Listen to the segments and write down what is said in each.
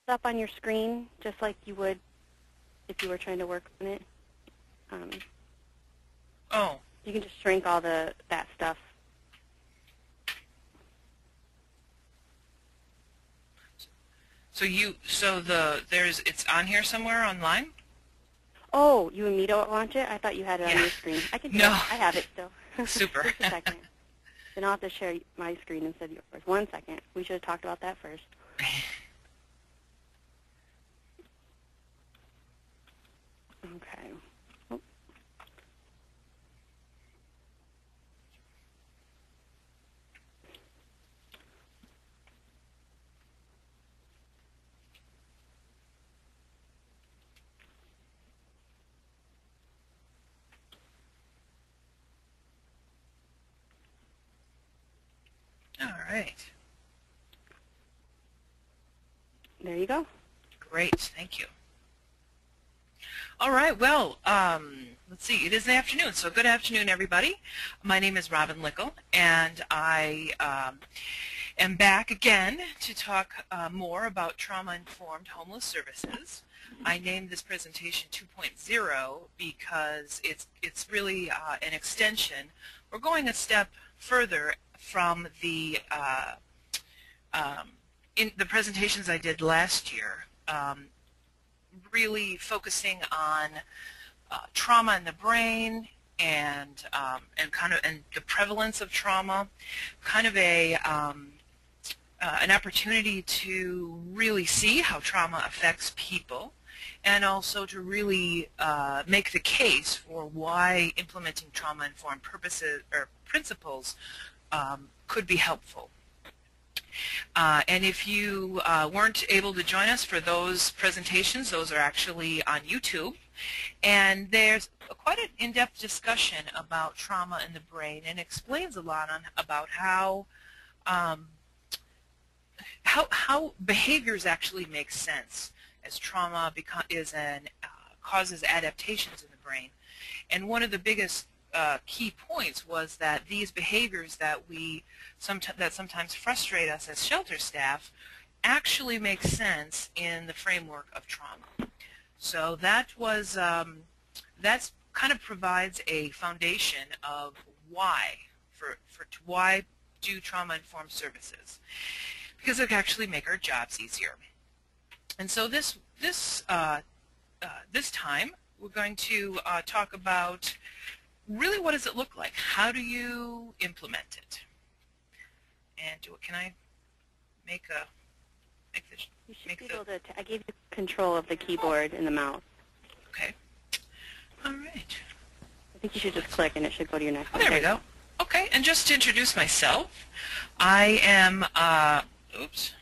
up on your screen, just like you would if you were trying to work on it. Oh. You can just shrink all that stuff. So it's on here somewhere online? Oh, you and me don't launch it? I thought you had it on your screen. I can do it. I have it still. Super. Just a second. Then I'll have to share my screen instead of yours. 1 second. We should have talked about that first. Okay. Oh. All right. There you go. Great. Thank you. All right. Well, let's see. It is the afternoon, so good afternoon, everybody. My name is Robin Lickel, and I am back again to talk more about trauma-informed homeless services. I named this presentation 2.0 because it's really an extension. We're going a step further from the in the presentations I did last year, really focusing on trauma in the brain and the prevalence of trauma, kind of an opportunity to really see how trauma affects people, and also to really make the case for why implementing trauma-informed purposes or principles could be helpful. And if you weren't able to join us for those presentations, those are actually on YouTube. And there's quite an in-depth discussion about trauma in the brain, and explains a lot about how behaviors actually make sense as trauma causes adaptations in the brain. And one of the biggest key points was that these behaviors that sometimes frustrate us as shelter staff actually make sense in the framework of trauma. So that's kind of provides a foundation of why why do trauma-informed services, because it can actually make our jobs easier. And so this time we're going to talk about really what does it look like? How do you implement it? And can I make this? You should be able to. I gave you control of the keyboard and the mouse. Okay. All right. I think you should just click and it should go to your next one. There we go. Okay, and just to introduce myself, I am, oops,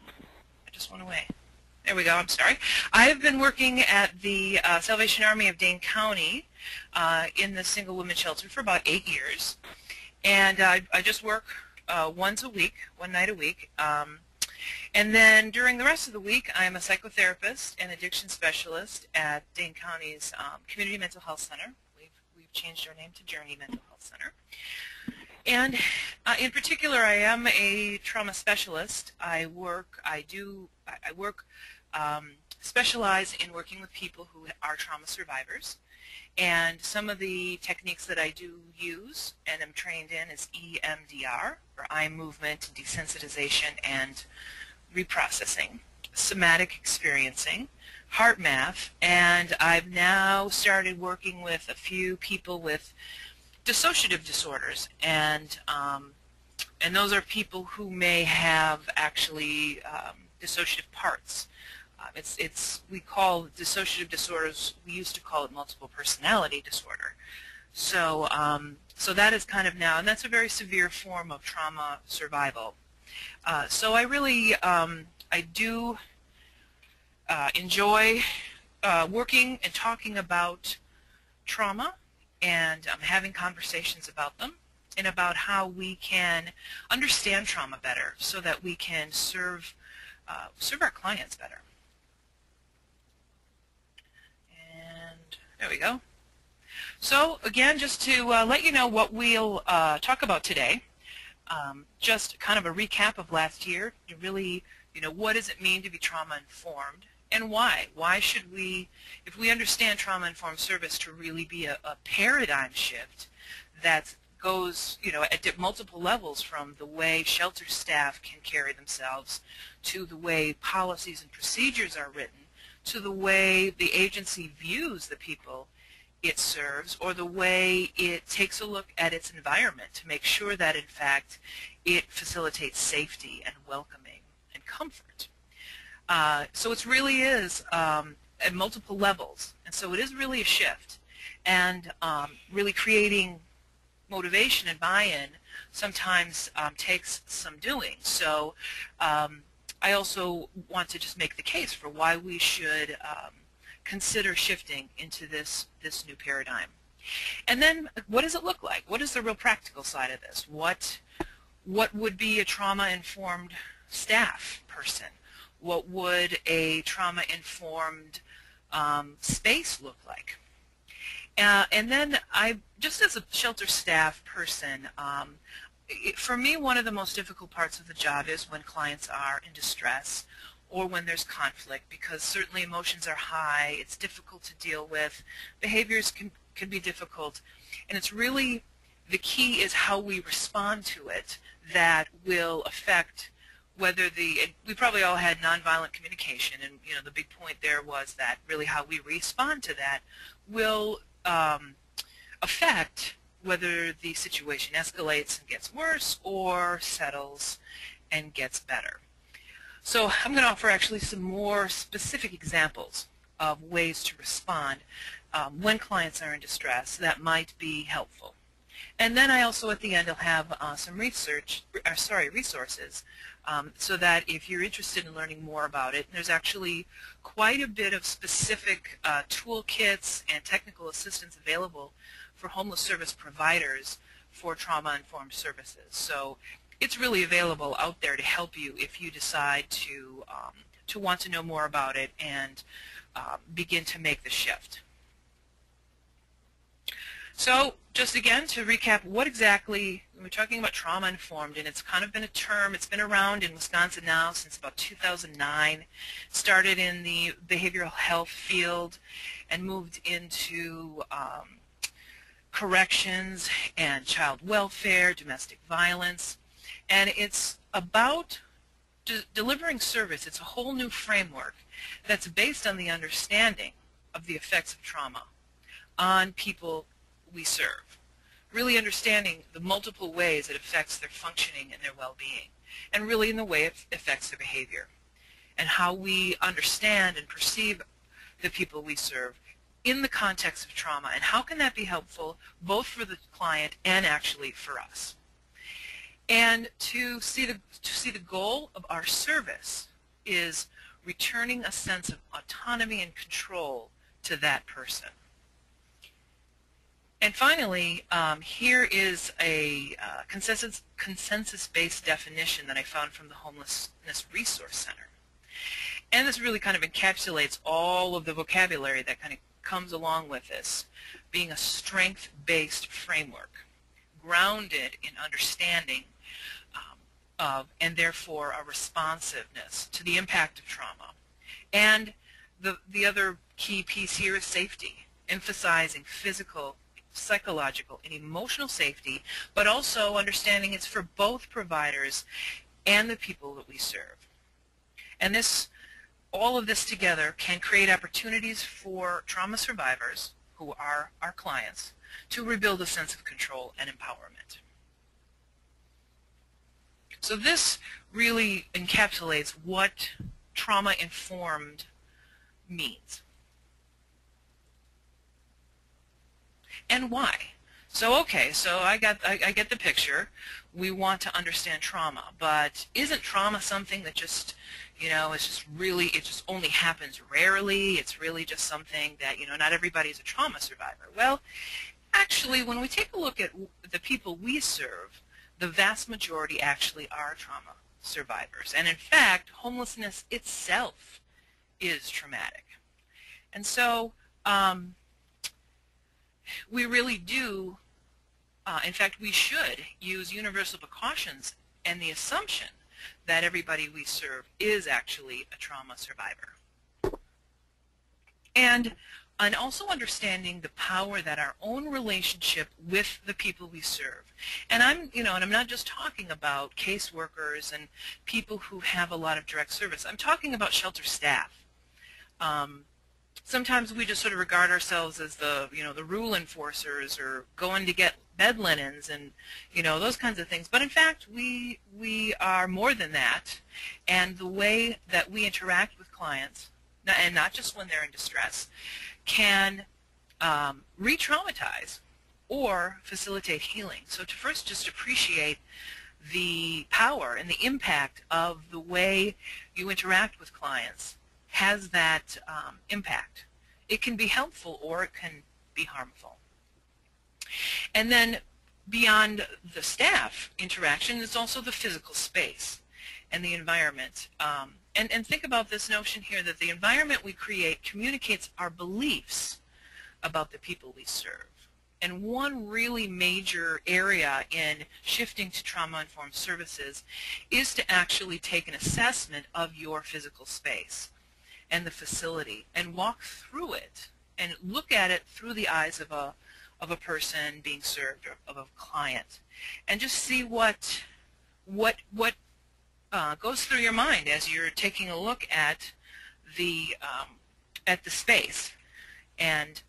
I just went away. There we go, I'm sorry. I have been working at the Salvation Army of Dane County in the single women shelter for about 8 years. And I just work one night a week. And then during the rest of the week, I am a psychotherapist and addiction specialist at Dane County's Community Mental Health Center. We've changed our name to Journey Mental Health Center. And in particular, I am a trauma specialist. I specialize in working with people who are trauma survivors. And some of the techniques that I do use and am trained in is EMDR, or eye movement, desensitization, and reprocessing, somatic experiencing, heart math, and I've now started working with a few people with dissociative disorders, and those are people who may have actually dissociative parts. We call dissociative disorders, we used to call it multiple personality disorder. So so that is kind of now, and that's a very severe form of trauma survival. So I really, I do enjoy working and talking about trauma and having conversations about them and about how we can understand trauma better so that we can serve our clients better. And there we go. So again, just to let you know what we'll talk about today. just kind of a recap of last year. You really, what does it mean to be trauma-informed, and why? Why should we, if we understand trauma-informed service to really be a paradigm shift that goes, at multiple levels, from the way shelter staff can carry themselves, to the way policies and procedures are written, to the way the agency views the people it serves, or the way it takes a look at its environment to make sure that, in fact, it facilitates safety and welcoming and comfort. So it really is at multiple levels, and so it is really a shift, and really creating motivation and buy-in sometimes takes some doing. So I also want to just make the case for why we should consider shifting into this new paradigm. And then, what does it look like? What is the real practical side of this? What would be a trauma-informed staff person? What would a trauma-informed space look like? And then, just as a shelter staff person, for me, one of the most difficult parts of the job is when clients are in distress or when there's conflict, because certainly emotions are high, it's difficult to deal with, behaviors can be difficult, and it's really, the key is how we respond to it that will affect whether we probably all had nonviolent communication, and the big point there was that really how we respond to that will affect whether the situation escalates and gets worse or settles and gets better. So I'm going to offer actually some more specific examples of ways to respond when clients are in distress that might be helpful. And then I also, at the end, will have some resources so that if you're interested in learning more about it, there's actually quite a bit of specific toolkits and technical assistance available for homeless service providers for trauma-informed services. So it's really available out there to help you if you decide to want to know more about it and begin to make the shift. So just again to recap, what exactly, we're talking about trauma-informed, and it's kind of been a term, it's been around in Wisconsin now since about 2009, started in the behavioral health field and moved into corrections and child welfare, domestic violence, and it's about delivering service. It's a whole new framework that's based on the understanding of the effects of trauma on people we serve, really understanding the multiple ways it affects their functioning and their well-being, and really in the way it affects their behavior, and how we understand and perceive the people we serve in the context of trauma, and how can that be helpful both for the client and actually for us. And to see the goal of our service is returning a sense of autonomy and control to that person. And finally, here is a consensus-based definition that I found from the Homelessness Resource Center. And this really kind of encapsulates all of the vocabulary that kind of comes along with this, being a strength-based framework, grounded in understanding of, and therefore a responsiveness to the impact of trauma. And the other key piece here is safety, emphasizing physical, psychological, and emotional safety, but also understanding it's for both providers and the people that we serve. And all of this together can create opportunities for trauma survivors, who are our clients, to rebuild a sense of control and empowerment. So this really encapsulates what trauma-informed means. And why? So okay, so I get the picture. We want to understand trauma, but isn't trauma something that just, it just only happens rarely? It's really just something that, not everybody's a trauma survivor. Well, actually, when we take a look at the people we serve, the vast majority actually are trauma survivors. And in fact, homelessness itself is traumatic. And so we really do in fact, we should use universal precautions and the assumption that everybody we serve is actually a trauma survivor. And also understanding the power that our own relationship with the people we serve. And I'm not just talking about caseworkers and people who have a lot of direct service. I'm talking about shelter staff. Sometimes we just sort of regard ourselves as the rule enforcers, or going to get bed linens and those kinds of things. But in fact, we are more than that. And the way that we interact with clients, and not just when they're in distress, can re-traumatize or facilitate healing. So to first just appreciate the power and the impact of the way you interact with clients has that impact. It can be helpful or it can be harmful. And then beyond the staff interaction, there's also the physical space and the environment. And think about this notion here that the environment we create communicates our beliefs about the people we serve. And one really major area in shifting to trauma-informed services is to actually take an assessment of your physical space and the facility and walk through it and look at it through the eyes of a person being served, or of a client, and just see what goes through your mind as you're taking a look at the space and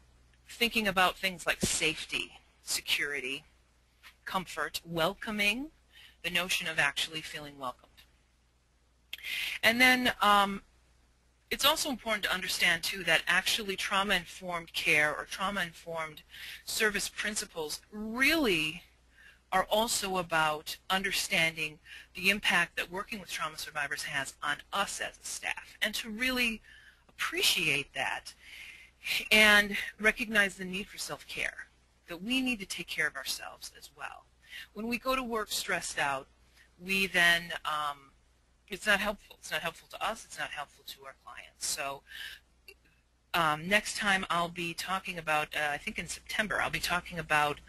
thinking about things like safety, security, comfort, welcoming, the notion of actually feeling welcomed. And then it's also important to understand, too, that actually trauma-informed care or trauma-informed service principles really are also about understanding the impact that working with trauma survivors has on us as a staff, and to really appreciate that and recognize the need for self-care, that we need to take care of ourselves as well. When we go to work stressed out, we then, it's not helpful. It's not helpful to us. It's not helpful to our clients. So next time I'll be talking about, I think in September, I'll be talking about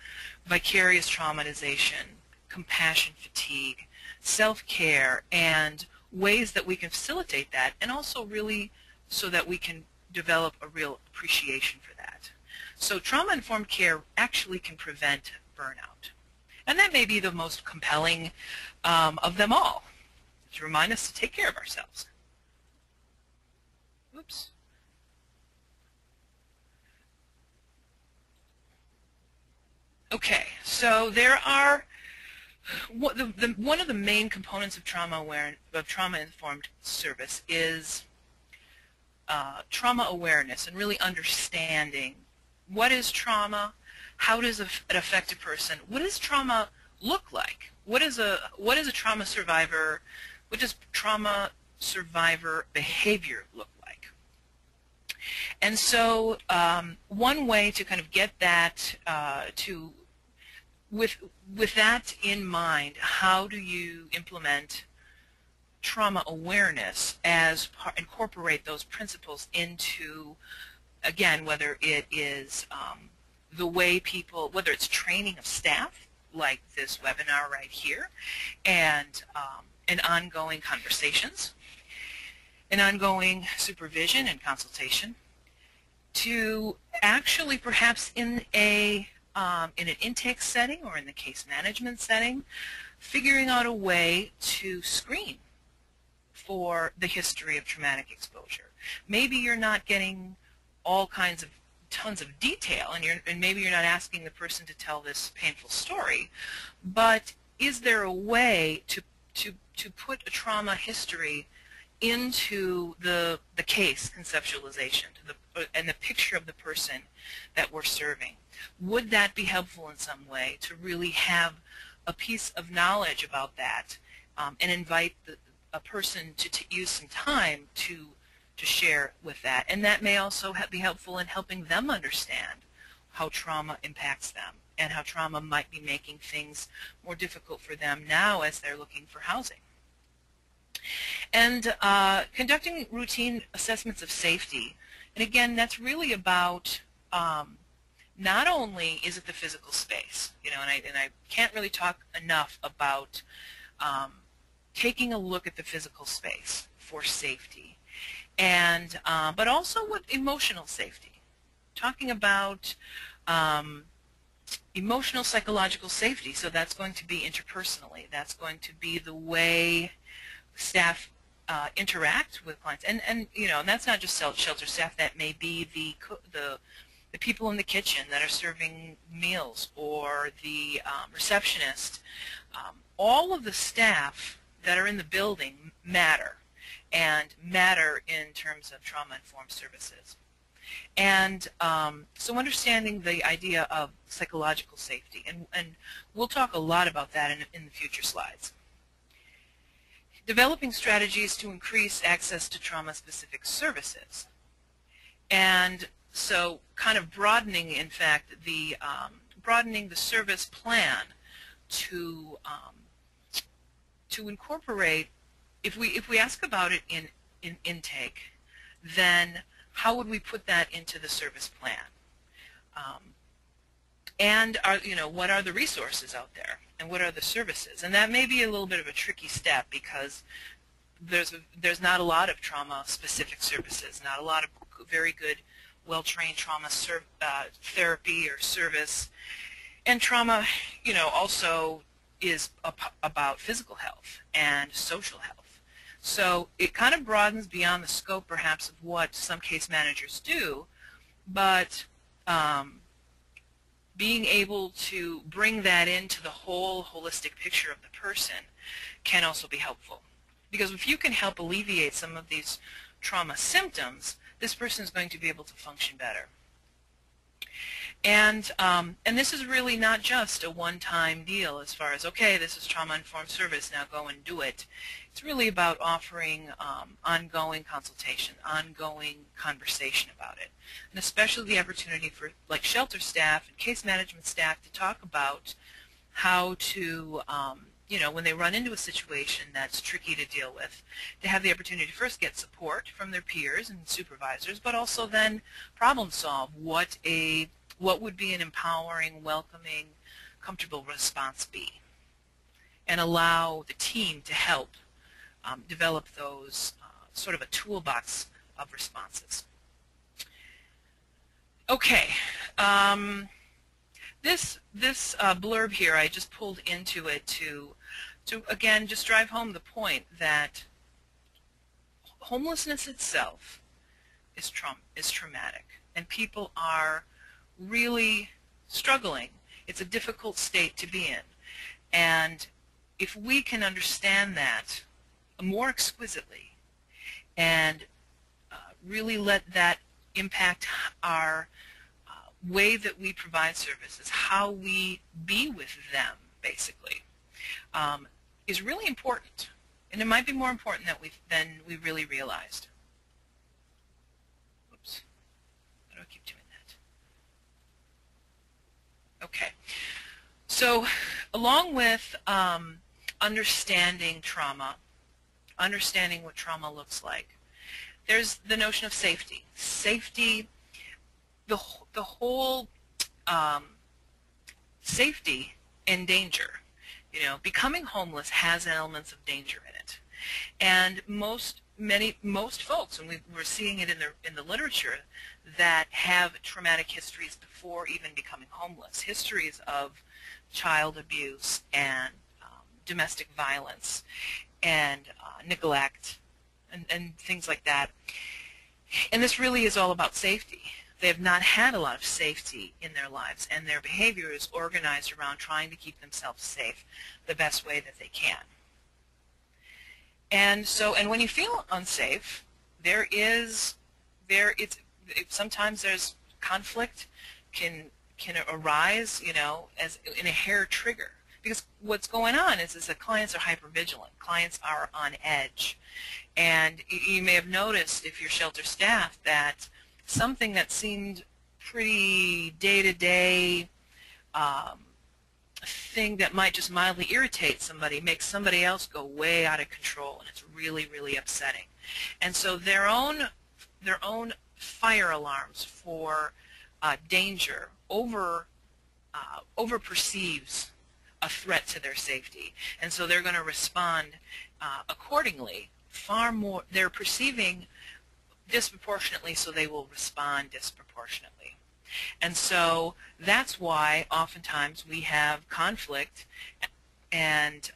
vicarious traumatization, compassion fatigue, self-care, and ways that we can facilitate that, and also really so that we can develop a real appreciation for that. So trauma-informed care actually can prevent burnout. And that may be the most compelling of them all, to remind us to take care of ourselves. Oops. Okay, so there are one of the main components of trauma-informed service is trauma awareness, and really understanding what is trauma, how does it affect a person, what does trauma look like, what is a trauma survivor, what does trauma survivor behavior look like. And so one way to kind of get that with that in mind, how do you implement trauma awareness as incorporate those principles into, again, whether it is the way people, whether it's training of staff, like this webinar right here, and ongoing conversations, and ongoing supervision and consultation, to actually perhaps in an intake setting or in the case management setting, figuring out a way to screen for the history of traumatic exposure. Maybe you're not getting all kinds of tons of detail, and maybe you're not asking the person to tell this painful story, but is there a way to put a trauma history into the case conceptualization and the picture of the person that we're serving? Would that be helpful in some way to really have a piece of knowledge about that, and invite a person to use some time to share with that? And that may also be helpful in helping them understand how trauma impacts them and how trauma might be making things more difficult for them now as they're looking for housing. And conducting routine assessments of safety. And again, that's really about not only is it the physical space, you know, and I can't really talk enough about taking a look at the physical space for safety, and but also with emotional safety, talking about emotional psychological safety. So that's going to be interpersonally. That's going to be the way staff interact with clients, and you know, and that's not just shelter staff. That may be the people in the kitchen that are serving meals, or the receptionist. All of the staff that are in the building matter, and matter in terms of trauma-informed services. And so understanding the idea of psychological safety, and we'll talk a lot about that in the future slides. Developing strategies to increase access to trauma-specific services. And so kind of broadening, in fact, broadening the service plan to incorporate, if we ask about it in intake, then how would we put that into the service plan? And you know, what are the resources out there, and what are the services? And that may be a little bit of a tricky step, because there's not a lot of trauma-specific services, not a lot of very good, well-trained trauma therapy or service. And trauma, you know, also is about physical health and social health. So it kind of broadens beyond the scope, perhaps, of what some case managers do, but being able to bring that into the whole holistic picture of the person can also be helpful. Because if you can help alleviate some of these trauma symptoms, this person is going to be able to function better. And this is really not just a one-time deal as far as, okay, this is trauma-informed service, now go and do it. It's really about offering ongoing consultation, ongoing conversation about it, and especially the opportunity for, like, shelter staff and case management staff to talk about how to, you know, when they run into a situation that's tricky to deal with, to have the opportunity to first get support from their peers and supervisors, but also then problem solve what would be an empowering, welcoming, comfortable response be, and allow the team to help develop those sort of a toolbox of responses. Okay, this blurb here I just pulled into it to again just drive home the point that homelessness itself is traumatic, and people are really struggling. It's a difficult state to be in, and if we can understand that more exquisitely and really let that impact our way that we provide services, how we be with them, basically, is really important, and it might be more important than we really realized. Oops, how do I keep doing that? Okay, so along with understanding trauma, understanding what trauma looks like, there's the notion of safety. Safety, the whole safety and danger. You know, becoming homeless has elements of danger in it, and most folks, and we're seeing it in the literature, that have traumatic histories before even becoming homeless, histories of child abuse and domestic violence and neglect and things like that. And this really is all about safety. They have not had a lot of safety in their lives, and their behavior is organized around trying to keep themselves safe the best way that they can. And so, and when you feel unsafe, sometimes there's conflict can arise, you know, as in a hair trigger. Because what's going on is that clients are hypervigilant. Clients are on edge. And you may have noticed, if you're shelter staff, that something that seemed pretty day-to-day thing that might just mildly irritate somebody makes somebody else go way out of control, and it's really, really upsetting. And so their own fire alarms for danger, over perceives a threat to their safety, and so they're going to respond accordingly. Far more, they're perceiving disproportionately, so they will respond disproportionately. And so that's why oftentimes we have conflict and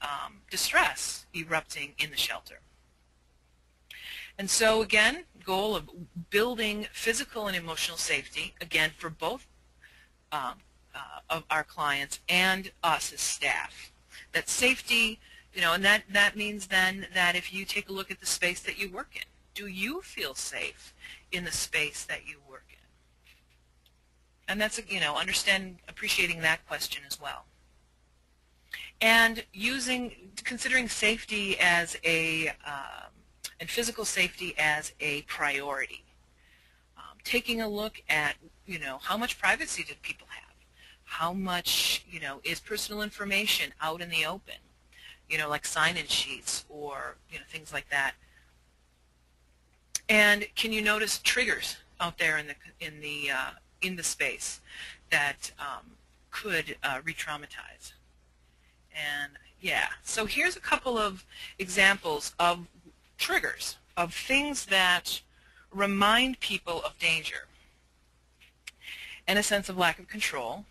distress erupting in the shelter. And so again, goal of building physical and emotional safety, again, for both of our clients and us as staff. That safety, and that means then that if you take a look at the space that you work in, do you feel safe in the space that you work in? And that's, appreciating that question as well. And considering safety as and physical safety as a priority. Taking a look at, how much privacy do people have? How much, is personal information out in the open? Like sign-in sheets or, things like that. And can you notice triggers out there in the space that could re-traumatize? And yeah, so here's a couple of examples of triggers, of things that remind people of danger. And a sense of lack of control,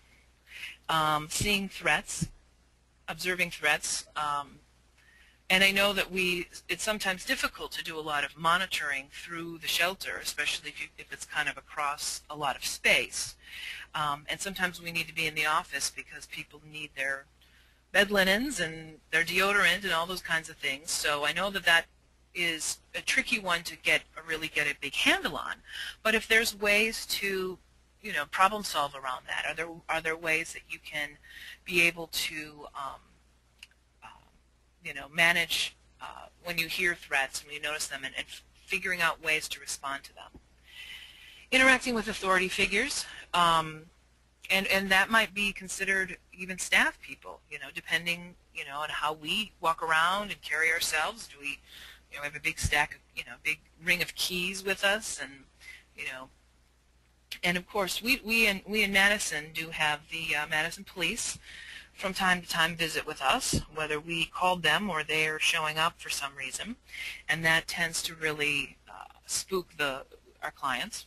seeing threats, observing threats, and I know that it's sometimes difficult to do a lot of monitoring through the shelter, especially if it's kind of across a lot of space. And sometimes we need to be in the office because people need their bed linens and their deodorant and all those kinds of things. So I know that that is a tricky one to really get a big handle on. But if there's ways to, problem solve around that, are there ways that you can be able to manage when you hear threats, when you notice them, and figuring out ways to respond to them. Interacting with authority figures, and that might be considered even staff people, depending, on how we walk around and carry ourselves. Do we, have a big stack of, big ring of keys with us, and, and of course we in Madison do have the Madison Police from time to time visit with us, whether we called them or they're showing up for some reason, and that tends to really spook our clients.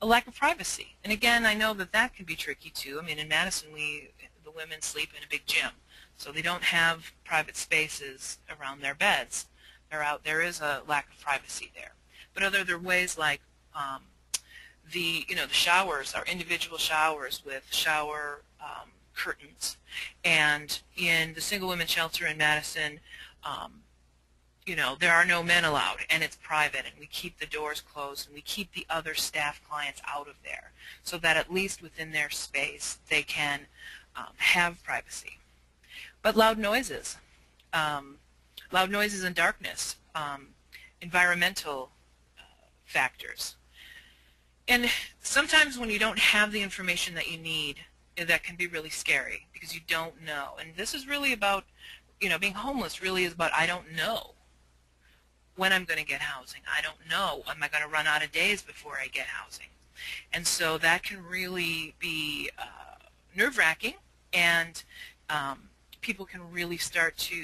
A lack of privacy, and again, I know that can be tricky too. I mean, in Madison, the women sleep in a big gym, so they don't have private spaces around their beds. There is a lack of privacy there. But are there ways like the showers, our individual showers with shower curtains, and in the single women shelter in Madison, there are no men allowed, and it's private, and we keep the doors closed, and we keep the other staff clients out of there, so that at least within their space they can have privacy. But loud noises and darkness, environmental factors, and sometimes when you don't have the information that you need, that can be really scary because you don't know. And this is really about, being homeless really is about, I don't know when I'm going to get housing. I don't know, am I going to run out of days before I get housing? And so that can really be nerve-wracking, and people can really start to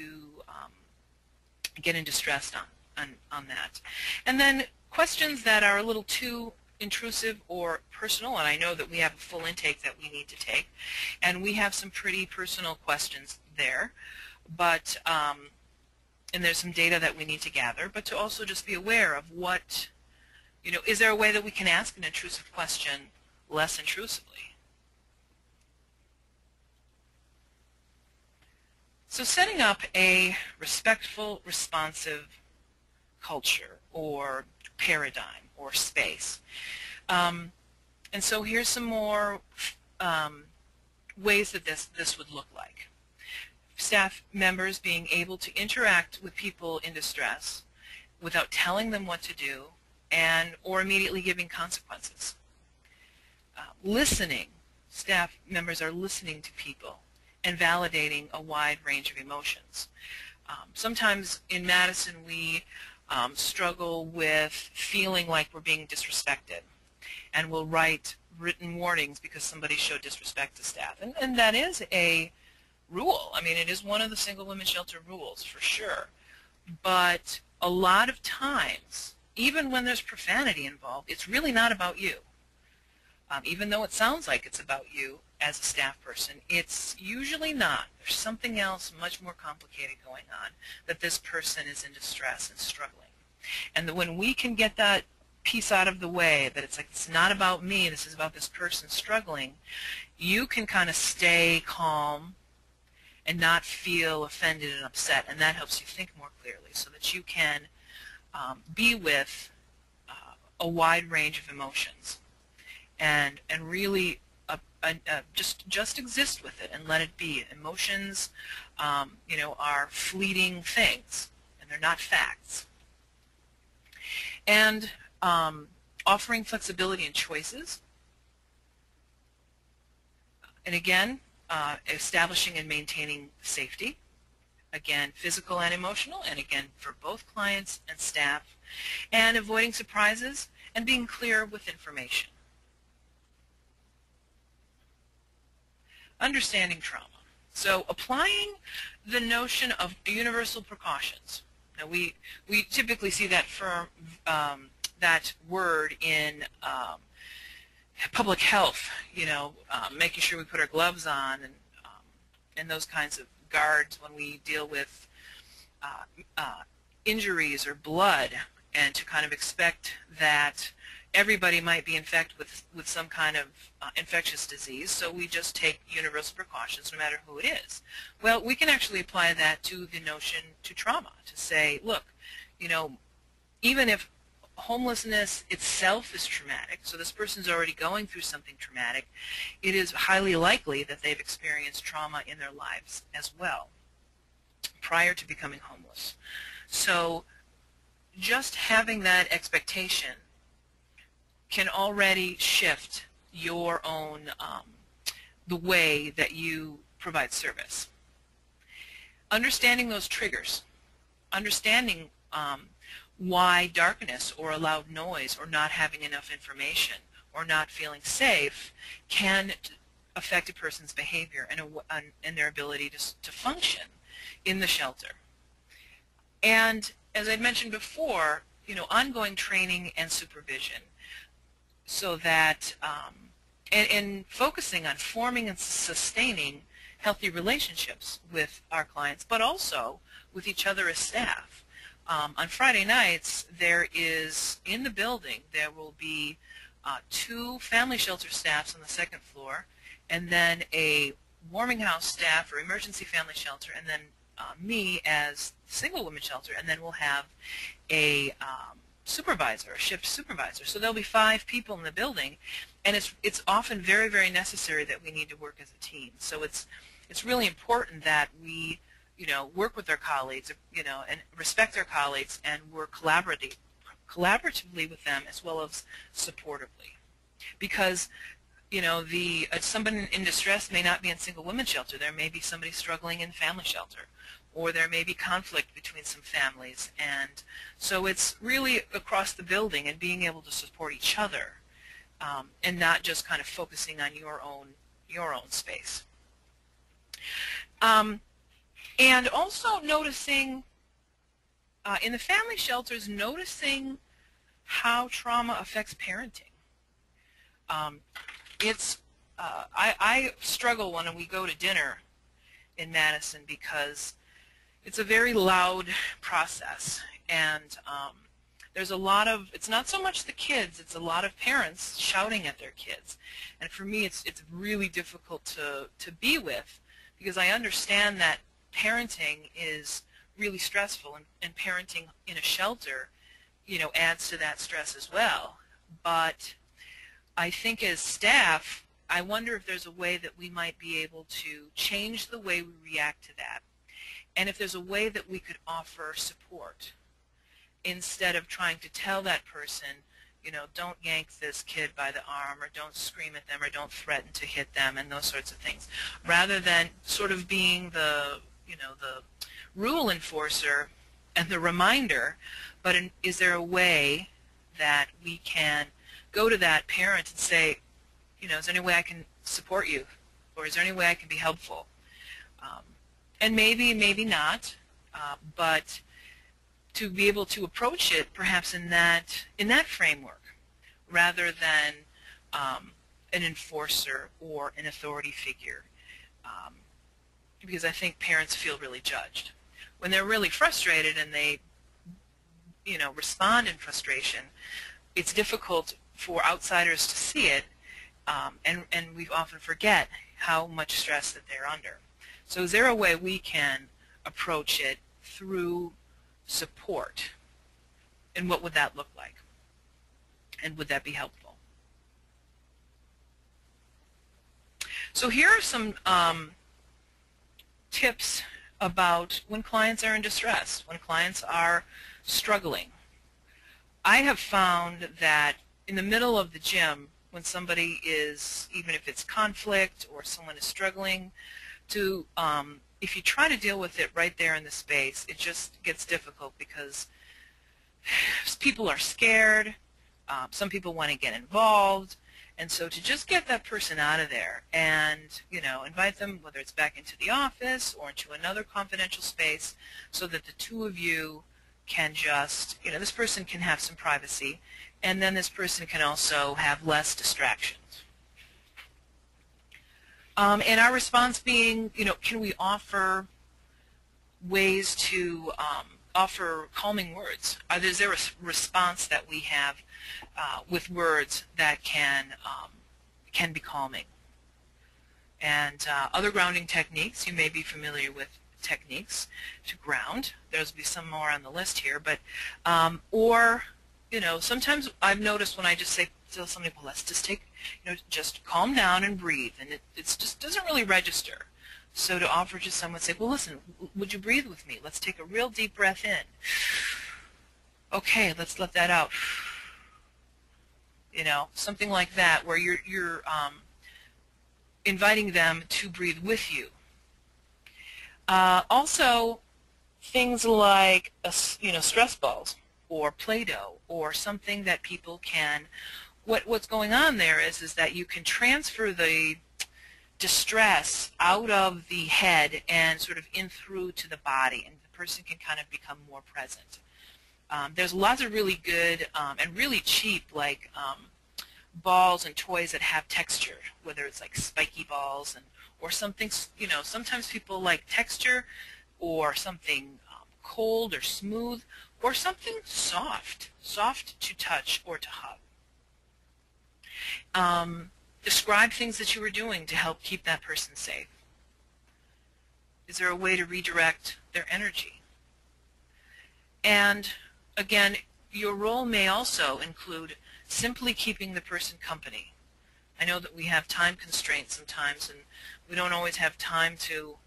get in distress on that. And then questions that are a little too intrusive or personal, and I know that we have a full intake that we need to take, and we have some pretty personal questions there, but and there's some data that we need to gather, but to also just be aware of what, is there a way that we can ask an intrusive question less intrusively? So setting up a respectful, responsive culture or paradigm or space. And so here's some more ways that this would look like. Staff members being able to interact with people in distress without telling them what to do or immediately giving consequences. Listening. Staff members are listening to people and validating a wide range of emotions. Sometimes in Madison we struggle with feeling like we're being disrespected. and will write written warnings because somebody showed disrespect to staff. And that is a rule. I mean, it is one of the single women shelter rules for sure. But a lot of times, even when there's profanity involved, it's really not about you. Even though it sounds like it's about you as a staff person, it's usually not. There's something else much more complicated going on, that this person is in distress and struggling. And that when we can get that piece out of the way, that it's like, it's not about me, this is about this person struggling, you can kind of stay calm and not feel offended and upset, and that helps you think more clearly so that you can be with a wide range of emotions and really just exist with it and let it be. Emotions, are fleeting things, and they're not facts. And offering flexibility and choices. And again, establishing and maintaining safety. Again, physical and emotional, and again, for both clients and staff. And avoiding surprises and being clear with information. Understanding trauma. So applying the notion of universal precautions. Now we typically see that that word in public health, making sure we put our gloves on and those kinds of guards when we deal with injuries or blood, and to kind of expect that everybody might be infected with some kind of infectious disease, so we just take universal precautions no matter who it is. Well, we can actually apply that to the notion to trauma, to say, look, even if homelessness itself is traumatic, so this person's already going through something traumatic, it is highly likely that they've experienced trauma in their lives as well prior to becoming homeless. So just having that expectation can already shift your own, the way that you provide service. Understanding those triggers, understanding why darkness or a loud noise or not having enough information or not feeling safe can affect a person's behavior and their ability to function in the shelter. And as I mentioned before, ongoing training and supervision, so that and focusing on forming and sustaining healthy relationships with our clients, but also with each other as staff. On Friday nights, in the building, there will be 2 family shelter staffs on the 2nd floor, and then a warming house staff or emergency family shelter, and then me as single woman shelter, and then we'll have a supervisor, a shift supervisor. So there'll be 5 people in the building, and it's often very, very necessary that we need to work as a team. So it's really important that we work with our colleagues, and respect our colleagues, and work collaboratively with them as well as supportively. Because somebody in distress may not be in single women shelter. There may be somebody struggling in family shelter, or there may be conflict between some families, and so it's really across the building and being able to support each other, and not just kind of focusing on your own space. And also noticing in the family shelters, noticing how trauma affects parenting. I struggle when we go to dinner in Madison because it's a very loud process, and there's a lot of, it's not so much the kids, it's a lot of parents shouting at their kids. And for me, it's really difficult to be with, because I understand that parenting is really stressful, and parenting in a shelter, adds to that stress as well. But I think as staff, I wonder if there's a way that we might be able to change the way we react to that, and if there's a way that we could offer support instead of trying to tell that person, don't yank this kid by the arm, or don't scream at them, or don't threaten to hit them, and those sorts of things, rather than sort of being the rule enforcer and the reminder. But is there a way that we can go to that parent and say, is there any way I can support you? Or is there any way I can be helpful? And maybe not, but to be able to approach it perhaps in that framework rather than an enforcer or an authority figure, because I think parents feel really judged. When they're really frustrated and they respond in frustration, it's difficult for outsiders to see it, and we often forget how much stress that they're under. So is there a way we can approach it through support? And what would that look like? And would that be helpful? So here are some tips about when clients are in distress, when clients are struggling. I have found that in the middle of the gym, when somebody is, even if it's conflict or someone is struggling, if you try to deal with it right there in the space, it just gets difficult because people are scared, some people want to get involved, and so to just get that person out of there and invite them, whether it's back into the office or into another confidential space, so that the two of you can just, this person can have some privacy, and then this person can also have less distractions. And our response being, can we offer ways to offer calming words? Is there a response that we have with words that can be calming? And other grounding techniques, you may be familiar with techniques to ground. There'll be some more on the list here, but or sometimes I've noticed when I just say to somebody, well, let's just take, just calm down and breathe, and it just doesn't really register. So to offer to someone, say, well, listen, would you breathe with me? Let's take a real deep breath in. Okay, let's let that out. Something like that, where you're inviting them to breathe with you. Also, things like stress balls or Play-Doh or something that people can. What's going on there is that you can transfer the distress out of the head and sort of in through to the body, and the person can kind of become more present. There's lots of really good and really cheap balls and toys that have texture, whether it's like spiky balls or something. Sometimes people like texture or something cold or smooth or something soft to touch or to hug. Describe things that you were doing to help keep that person safe. Is there a way to redirect their energy? And again, your role may also include simply keeping the person company. I know that we have time constraints sometimes, and we don't always have time to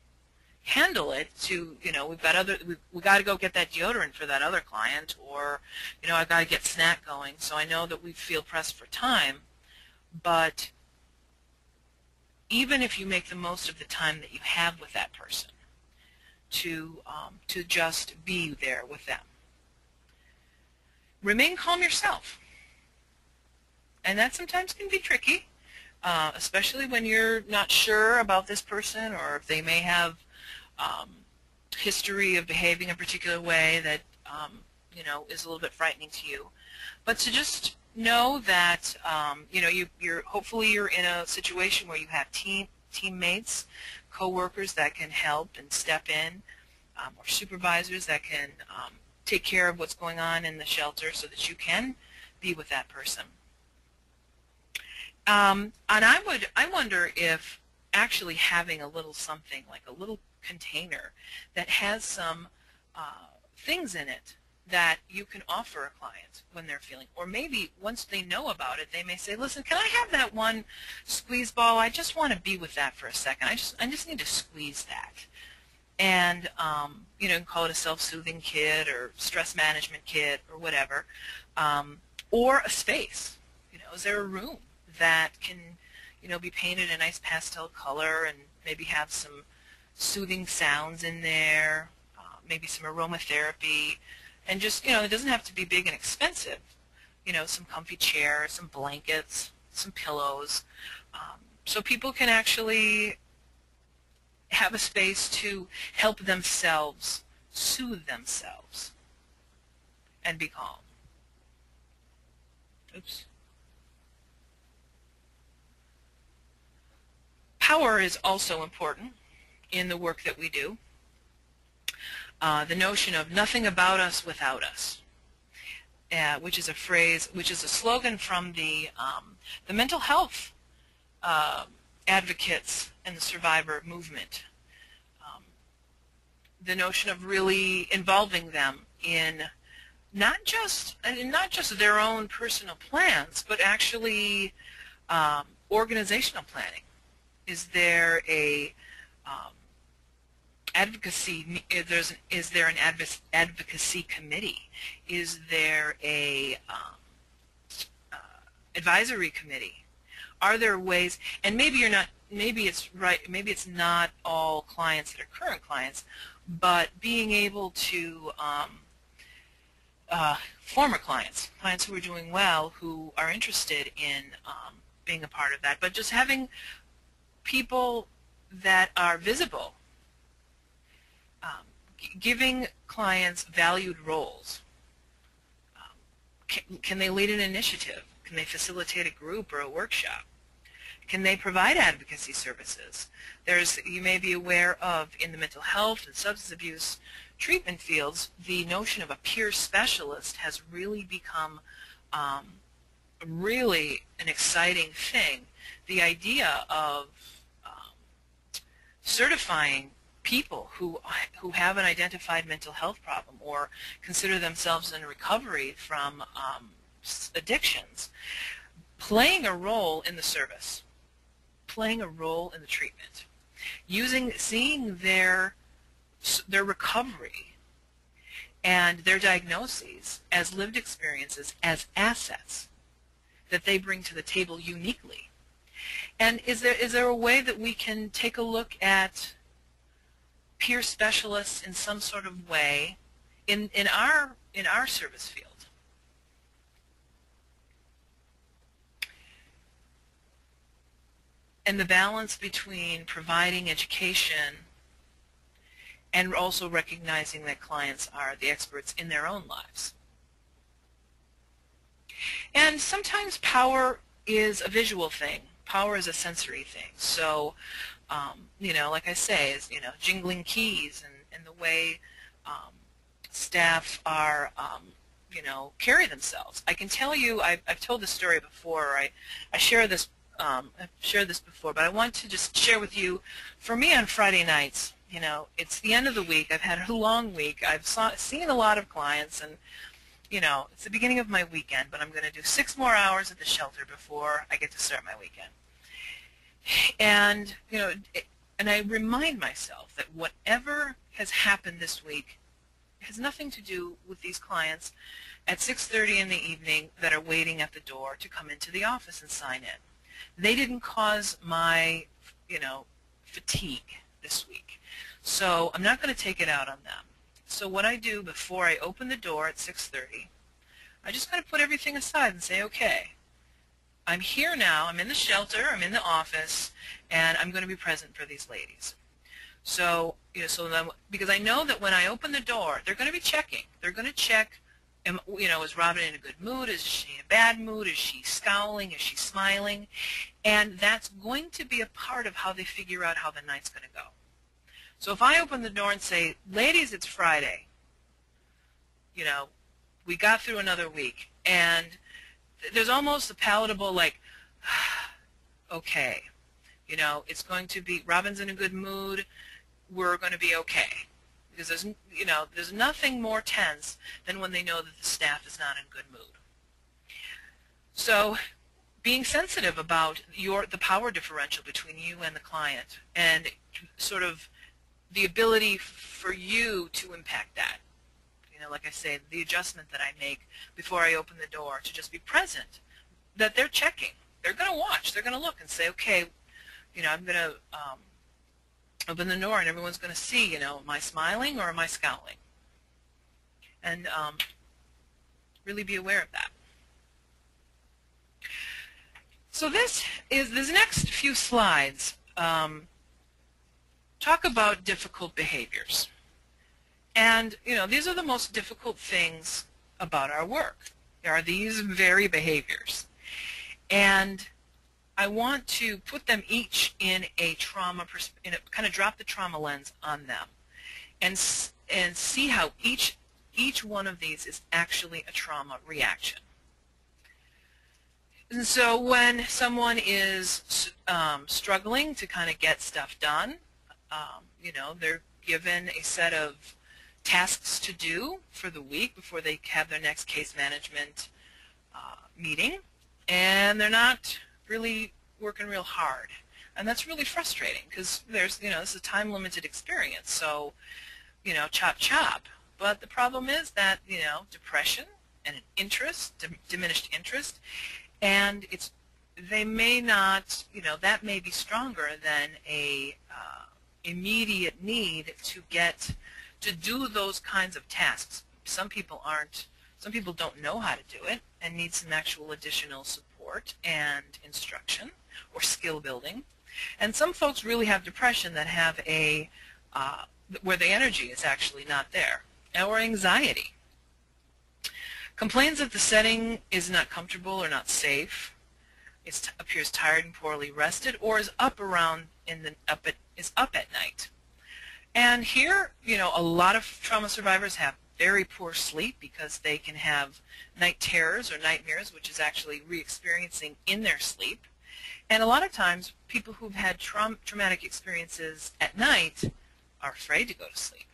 handle it. We got to go get that deodorant for that other client, or I got to get snack going. So I know that we feel pressed for time, but even if you make the most of the time that you have with that person, to just be there with them. Remain calm yourself. And that sometimes can be tricky, especially when you're not sure about this person, or if they may have history of behaving a particular way that is a little bit frightening to you. But to just know that hopefully you're in a situation where you have teammates, co-workers that can help and step in, or supervisors that can take care of what's going on in the shelter so that you can be with that person. And I wonder if actually having a little something, like a little container that has some things in it that you can offer a client when they're feeling, or maybe once they know about it, they may say, listen, can I have that one squeeze ball? I just want to be with that for a second. I just need to squeeze that. And you can call it a self-soothing kit or stress management kit or whatever, or a space. Is there a room that can be painted a nice pastel color and maybe have some soothing sounds in there, maybe some aromatherapy, and just it doesn't have to be big and expensive, some comfy chairs, some blankets, some pillows, so people can actually have a space to help themselves soothe themselves and be calm. Oops. Power is also important in the work that we do. The notion of nothing about us without us, which is a phrase, which is a slogan from the mental health advocates and the survivor movement. The notion of really involving them in not just their own personal plans, but actually organizational planning. Is there a advocacy? Is there an advocacy committee? Is there a advisory committee? Are there ways? And maybe you're not. Maybe it's right. Maybe it's not all clients that are current clients, but being able to former clients who are doing well, who are interested in being a part of that, but just having people that are visible, giving clients valued roles. Can they lead an initiative? Can they facilitate a group or a workshop? Can they provide advocacy services? You may be aware of, in the mental health and substance abuse treatment fields, the notion of a peer specialist has really become really an exciting thing. The idea of certifying people who have an identified mental health problem or consider themselves in recovery from addictions, playing a role in the service, playing a role in the treatment, seeing their recovery and their diagnoses as lived experiences, as assets that they bring to the table uniquely. And is there a way that we can take a look at peer specialists in some sort of way in our service field? And the balance between providing education and also recognizing that clients are the experts in their own lives. And sometimes power is a visual thing. Power is a sensory thing. So, like I say, is jingling keys and the way staff are, carry themselves. I can tell you, I've told this story before. I share this. I've shared this before, but I want to just share with you. For me, on Friday nights, it's the end of the week. I've had a long week. I've seen a lot of clients, and it's the beginning of my weekend. But I'm going to do 6 more hours at the shelter before I get to start my weekend. And and I remind myself that whatever has happened this week has nothing to do with these clients at 6:30 in the evening that are waiting at the door to come into the office and sign in. They didn't cause my, fatigue this week. So I'm not going to take it out on them. So what I do before I open the door at 6:30, I just kind of put everything aside and say, okay, I'm here now, I'm in the shelter, I'm in the office, and I'm going to be present for these ladies. So, because I know that when I open the door, they're going to be checking. They're going to check, is Robin in a good mood? Is she in a bad mood? Is she scowling? Is she smiling? And that's going to be a part of how they figure out how the night's going to go. So if I open the door and say, ladies, it's Friday, we got through another week, and there's almost a palatable, okay, it's going to be, Robin's in a good mood, we're going to be okay. Because there's nothing more tense than when they know that the staff is not in good mood. So being sensitive about the power differential between you and the client, and sort of the ability for you to impact that. Like I say, the adjustment that I make before I open the door to just be present, that they're checking. They're going to watch. They're going to look and say, okay, I'm going to open the door and everyone's going to see, am I smiling or am I scowling? And really be aware of that. So this next few slides talk about difficult behaviors. And, these are the most difficult things about our work. There are these very behaviors. And I want to put them each in a trauma, kind of drop the trauma lens on them and see how each one of these is actually a trauma reaction. And so when someone is struggling to kind of get stuff done, they're given a set of tasks to do for the week before they have their next case management meeting, and they're not really working real hard. And that's really frustrating because there's, this is a time-limited experience, so, chop chop. But the problem is that, depression and an interest, diminished interest, and they may not, that may be stronger than a immediate need to do those kinds of tasks. Some people don't know how to do it and need some actual additional support and instruction or skill building. And some folks really have depression that have where the energy is actually not there, or anxiety. Complains that the setting is not comfortable or not safe, appears tired and poorly rested, or is up at night. And here, a lot of trauma survivors have very poor sleep because they can have night terrors or nightmares, which is actually re-experiencing in their sleep. And a lot of times, people who've had traumatic experiences at night are afraid to go to sleep.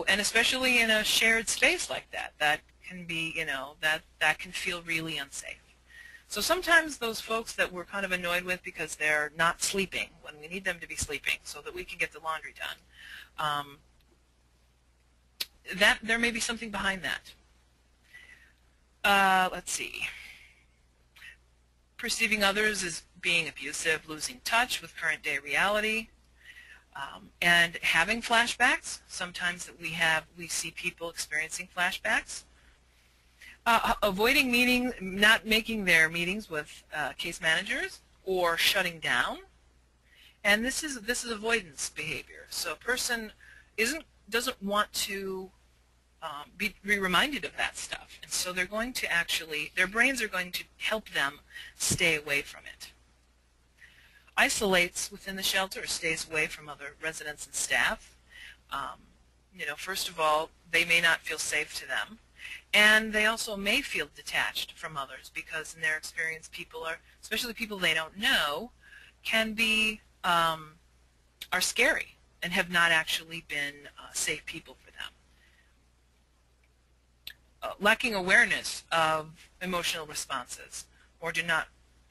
And especially in a shared space like that can be, that can feel really unsafe. So sometimes those folks that we're kind of annoyed with because they're not sleeping when we need them to be sleeping so that we can get the laundry done, there may be something behind that. Let's see. Perceiving others as being abusive, losing touch with current day reality, and having flashbacks. Sometimes that we see people experiencing flashbacks. Avoiding not making their meetings with case managers, or shutting down. And this is avoidance behavior. So a person doesn't want to be reminded of that stuff, and so they're going to their brains are going to help them stay away from it. Isolates within the shelter, or stays away from other residents and staff. First of all, they may not feel safe to them. And they also may feel detached from others because in their experience people especially people they don't know, are scary and have not actually been safe people for them. Lacking awareness of emotional responses, or do not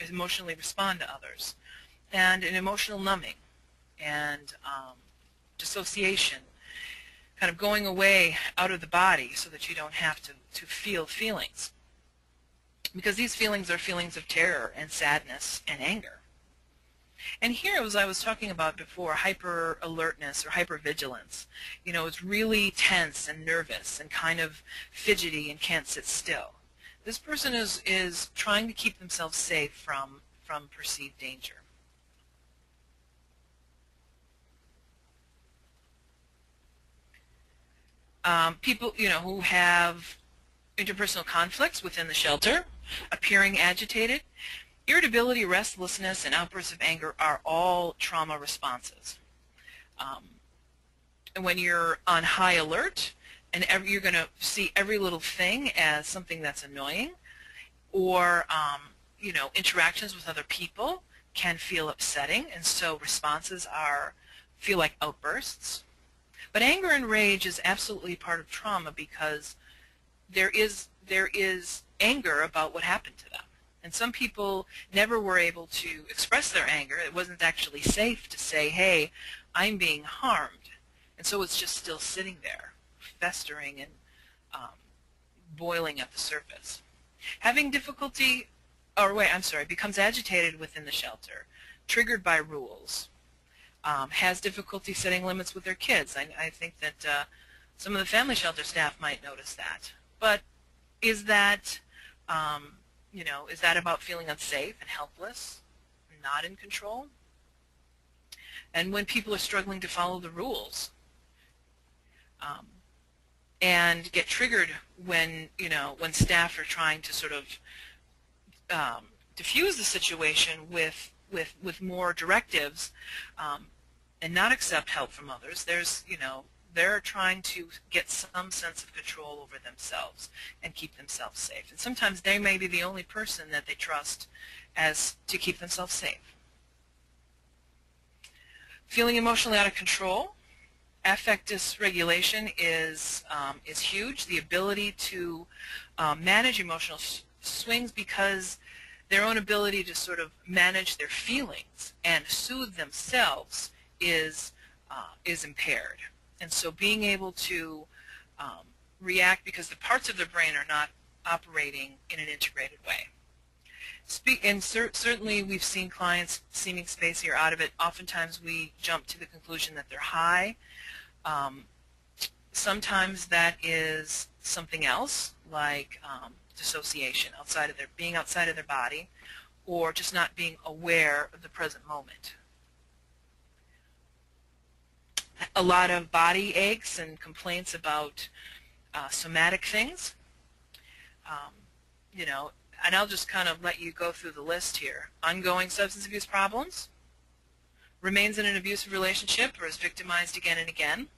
emotionally respond to others. And an emotional numbing and dissociation, kind of going away out of the body so that you don't have to feel feelings. Because these feelings are feelings of terror and sadness and anger. And here, as I was talking about before, hyper-alertness or hyper-vigilance. It's really tense and nervous and kind of fidgety and can't sit still. This person is trying to keep themselves safe from perceived danger. People, who have interpersonal conflicts within the shelter, appearing agitated. Irritability, restlessness, and outbursts of anger are all trauma responses. And when you're on high alert, and you're going to see every little thing as something that's annoying, or interactions with other people can feel upsetting, and so responses feel like outbursts. But anger and rage is absolutely part of trauma because there is anger about what happened to them. And some people never were able to express their anger. It wasn't actually safe to say, hey, I'm being harmed. And so it's just still sitting there, festering and boiling at the surface. Having difficulty, becomes agitated within the shelter, triggered by rules. Has difficulty setting limits with their kids. I think that some of the family shelter staff might notice that. But is that Is that about feeling unsafe and helpless, not in control? And when people are struggling to follow the rules, and get triggered when when staff are trying to sort of diffuse the situation with more directives, and not accept help from others. They're trying to get some sense of control over themselves and keep themselves safe. And sometimes they may be the only person that they trust as to keep themselves safe. Feeling emotionally out of control. Affect dysregulation is huge. The ability to manage emotional swings, because their own ability to sort of manage their feelings and soothe themselves is impaired. And so being able to react because the parts of the brain are not operating in an integrated way. And certainly we've seen clients seeming spacey or out of it. Oftentimes we jump to the conclusion that they're high. Sometimes that is something else, like dissociation, being outside of their body, or just not being aware of the present moment. A lot of body aches and complaints about somatic things. And I'll just kind of let you go through the list here. Ongoing substance abuse problems, remains in an abusive relationship or is victimized again and again,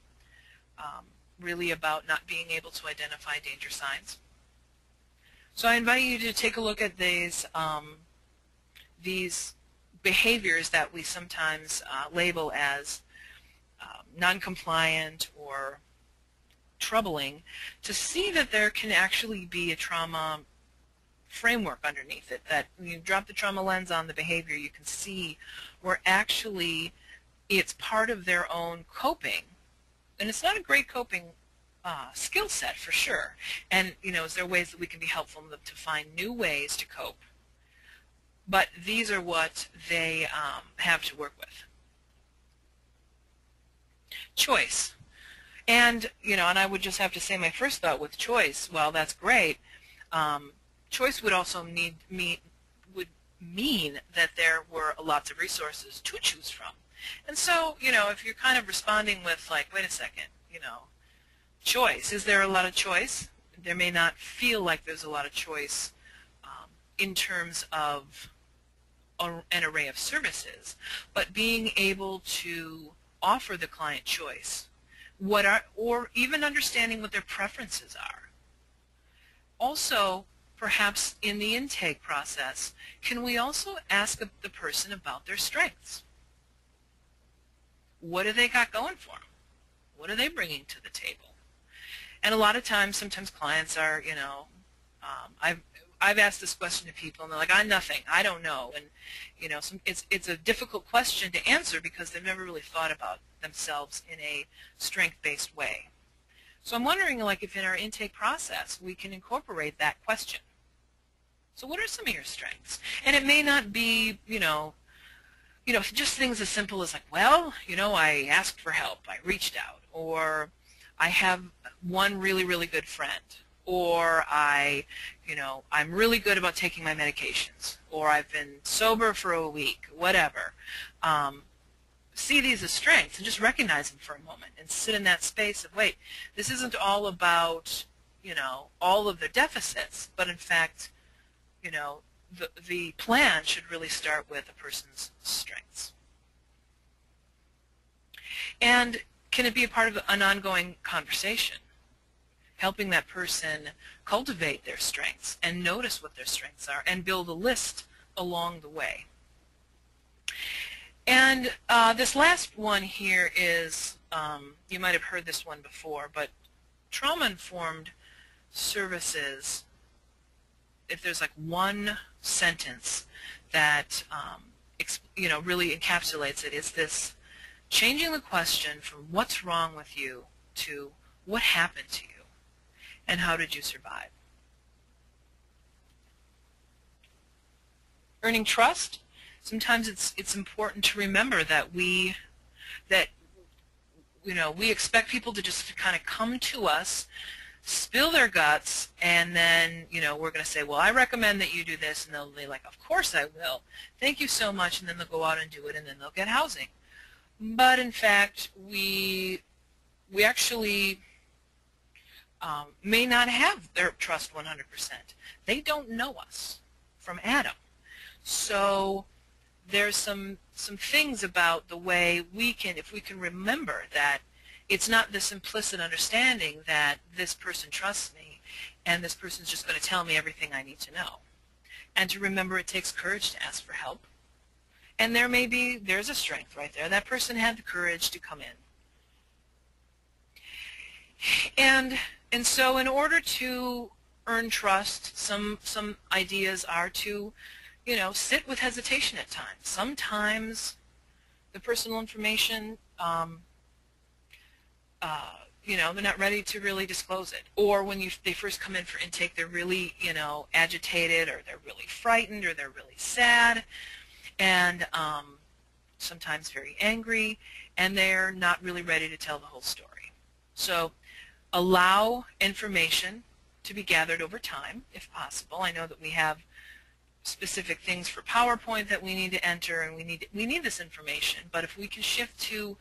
really about not being able to identify danger signs. So I invite you to take a look at these behaviors that we sometimes label as non-compliant or troubling, to see that there can actually be a trauma framework underneath it, that when you drop the trauma lens on the behavior, you can see where actually it's part of their own coping. And it's not a great coping skill set for sure. And is there ways that we can be helpful to find new ways to cope? But these are what they have to work with. Choice. And and I would just have to say my first thought with choice, well, that's great. Choice would also mean that there were lots of resources to choose from. And so, if you're kind of responding with like, wait a second, choice, is there a lot of choice? There may not feel like there's a lot of choice in terms of an array of services, but being able to offer the client choice, or even understanding what their preferences are. Also, perhaps in the intake process, can we also ask the person about their strengths? What do they got going for them? What are they bringing to the table? And a lot of times, sometimes clients are, I've asked this question to people, and they're like, I'm nothing, I don't know. And it's a difficult question to answer because they've never really thought about themselves in a strength-based way. So I'm wondering, like, if in our intake process we can incorporate that question. So what are some of your strengths? And it may not be, just things as simple as like, well, I asked for help, I reached out, or I have one really, really good friend, or I'm really good about taking my medications, or I've been sober for a week, whatever. See these as strengths and just recognize them for a moment and sit in that space of, wait, this isn't all about, all of the deficits, but in fact, the plan should really start with a person's strengths. And can it be a part of an ongoing conversation, helping that person cultivate their strengths and notice what their strengths are and build a list along the way. And this last one here is, you might have heard this one before, but trauma-informed services, if there's like one sentence that really encapsulates it, is this: changing the question from what's wrong with you to what happened to you and how did you survive. Earning trust. Sometimes it's important to remember that we expect people to just kind of come to us spill their guts, and then, you know, we're going to say, well, I recommend that you do this, and they'll be like, of course I will. Thank you so much, and then they'll go out and do it, and then they'll get housing. But in fact, we actually may not have their trust 100%. They don't know us from Adam. So there's some things about the way we can, if we can remember that it's not this implicit understanding that this person trusts me and this person's just going to tell me everything I need to know. And to remember it takes courage to ask for help. And there's a strength right there. That person had the courage to come in. And so in order to earn trust, some ideas are to, you know, sit with hesitation at times. Sometimes the personal information, you know, they're not ready to really disclose it. Or when they first come in for intake, they're really, you know, agitated, or they're really frightened, or they're really sad, and sometimes very angry, and they're not really ready to tell the whole story. So allow information to be gathered over time, if possible. I know that we have specific things for PowerPoint that we need to enter, and we need this information, but if we can shift to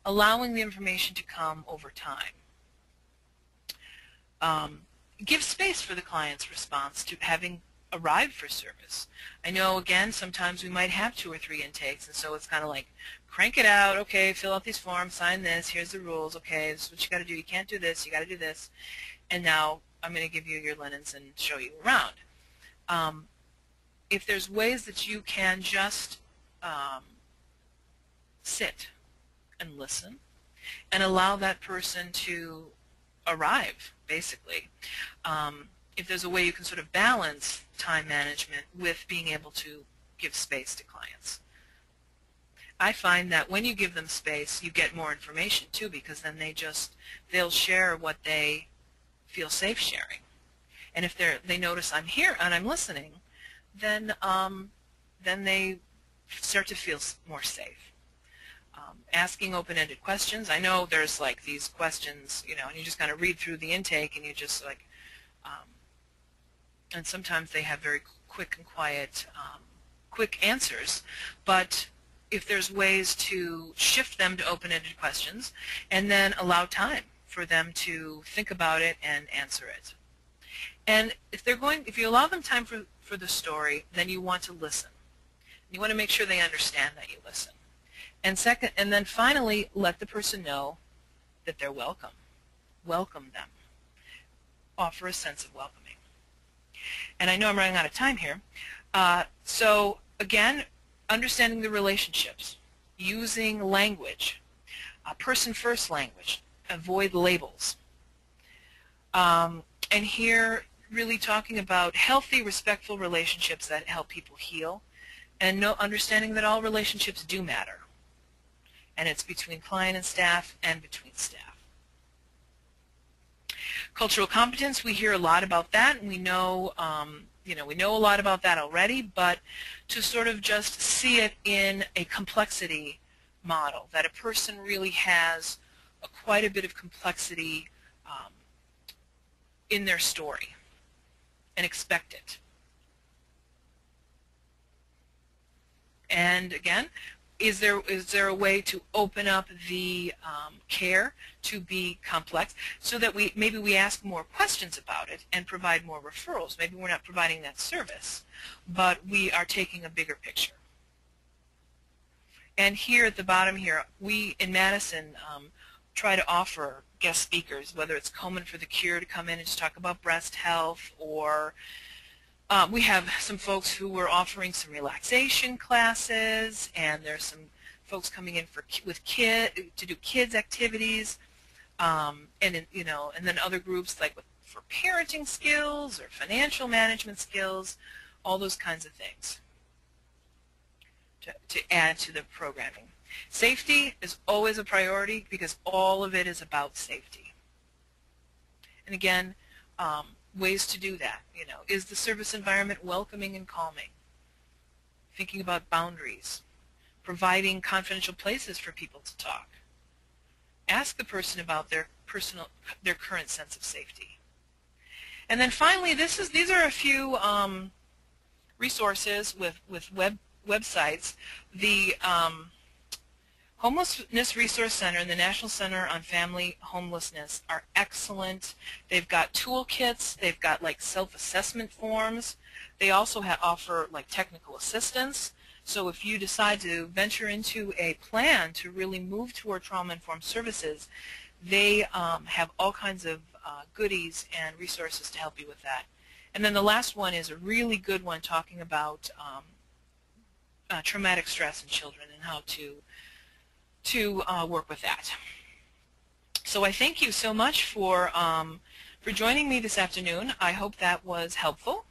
allowing the information to come over time. Give space for the client's response to having arrived for service. I know, again, sometimes we might have 2 or 3 intakes, and so it's kind of like, crank it out, okay, fill out these forms, sign this, here's the rules, okay, this is what you got to do, you can't do this, you got to do this, and now I'm going to give you your linens and show you around. If there's ways that you can just sit and listen and allow that person to arrive, basically. If there's a way you can sort of balance time management with being able to give space to clients. I find that when you give them space, you get more information too, because then they'll share what they feel safe sharing. And if they notice I'm here and I'm listening, then they start to feel more safe. Asking open-ended questions. I know there's like these questions, you know, and you just kind of read through the intake and you just like, and sometimes they have very quick and quiet, quick answers, but if there's ways to shift them to open-ended questions and then allow time for them to think about it and answer it. And if you allow them time for the story, then you want to listen. You want to make sure they understand that you listen. And then finally, let the person know that they're welcome. Welcome them. Offer a sense of welcoming. And I know I'm running out of time here. So again, understanding the relationships, using language, person-first language, avoid labels. And here, really talking about healthy, respectful relationships that help people heal, and understanding that all relationships do matter. And it's between client and staff and between staff. Cultural competence, we hear a lot about that, and we know, we know a lot about that already, but to sort of just see it in a complexity model, that a person really has quite a bit of complexity in their story, and expect it. And again, is there a way to open up the care to be complex so that maybe we ask more questions about it and provide more referrals? Maybe we're not providing that service, but we are taking a bigger picture. And here at the bottom here, we in Madison try to offer guest speakers, whether it's Komen for the Cure to come in and just talk about breast health, or we have some folks who were offering some relaxation classes, and there's some folks coming in to do kids activities, and then other groups like for parenting skills or financial management skills, all those kinds of things to add to the programming. Safety is always a priority because all of it is about safety. And again, ways to do that. Is the service environment welcoming and calming? Thinking about boundaries. Providing confidential places for people to talk. Ask the person about their current sense of safety. And then finally, these are a few resources with websites. The Homelessness Resource Center and the National Center on Family Homelessness are excellent. They've got toolkits. They've got like self-assessment forms. They also offer like technical assistance. So if you decide to venture into a plan to really move toward trauma-informed services, they have all kinds of goodies and resources to help you with that. And then the last one is a really good one talking about traumatic stress in children and how to work with that. So I thank you so much for joining me this afternoon. I hope that was helpful.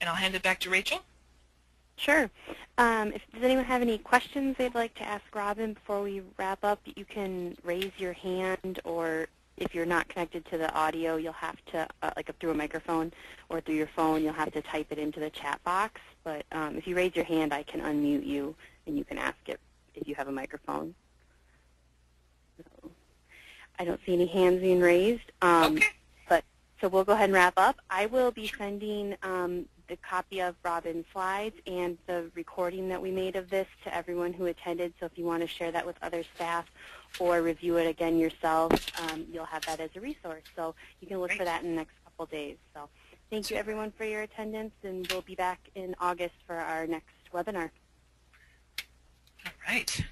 And I'll hand it back to Rachel. Sure. Does anyone have any questions they'd like to ask Robin before we wrap up? You can raise your hand, or if you're not connected to the audio, you'll have to, like through a microphone or through your phone, you'll have to type it into the chat box. But if you raise your hand, I can unmute you, and you can ask it if you have a microphone. So, I don't see any hands being raised. Okay. So we'll go ahead and wrap up. I will be sending the copy of Robin's slides and the recording that we made of this to everyone who attended. So if you want to share that with other staff or review it again yourself, you'll have that as a resource. So you can look for that in the next couple days. So thank you, everyone, for your attendance, and we'll be back in August for our next webinar. All right.